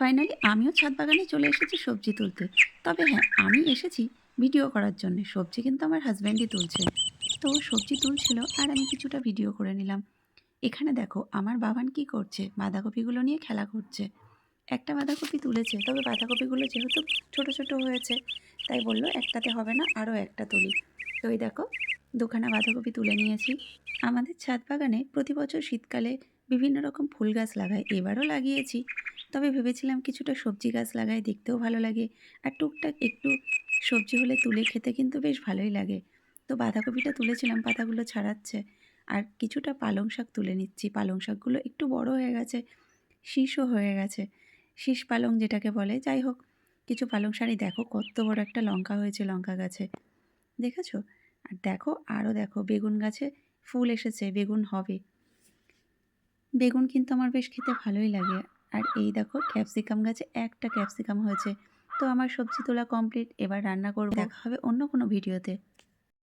Finally আমিও ছাদ বাগানে চলে এসেছি সবজি তুলতে। তবে হ্যাঁ, আমি এসেছি ভিডিও করার জন্যে। সবজি কিন্তু আমার হাসব্যান্ডই তুলছে। তো ও সবজি তুলছিল আর আমি কিছুটা ভিডিও করে নিলাম। এখানে দেখো আমার বাবান কি করছে, বাঁধাকপিগুলো নিয়ে খেলা করছে। একটা বাঁধাকপি তুলেছে, তবে বাঁধাকপিগুলো যেহেতু ছোট, ছোট হয়েছে, তাই বলল একটাতে হবে না, আরও একটা তুলি। তো এই দেখো ২ খানা বাঁধাকপি তুলে নিয়েছি। আমাদের ছাদ বাগানে প্রতি বছর শীতকালে বিভিন্ন রকম ফুল গাছ লাগাই। এবারও লাগিয়েছি। তবে ভেবেছিলাম কিছুটা সবজি গাছ লাগাই, দেখতেও ভালো লাগে। আর টুকটাক একটু সবজি হলে তুলে খেতে কিন্তু বেশ ভালোই লাগে। তো বাঁধাকপিটা তুলেছিলাম, পাতাগুলো ছাড়াচ্ছে। আর কিছুটা পালং শাক তুলে নিচ্ছি। পালং শাকগুলো একটু বড় হয়ে গেছে, শীষও হয়ে গেছে। শীষ পালং যেটাকে বলে। যাই হোক, কিছু পালং শাড়ি দেখো কত বড় একটা লঙ্কা হয়েছে লঙ্কা গাছে। দেখেছো? আর দেখো আরও দেখো বেগুন গাছে ফুল এসেছে, বেগুন হবে। বেগুন কিন্তু আমার বেশ খেতে ভালোই লাগে। আর এই দেখো ক্যাপসিকাম গাছে একটা ক্যাপসিকাম হয়েছে। তো আমার সবজি তোলা কমপ্লিট। এবার রান্না করব। দেখা হবে অন্য কোনো ভিডিওতে।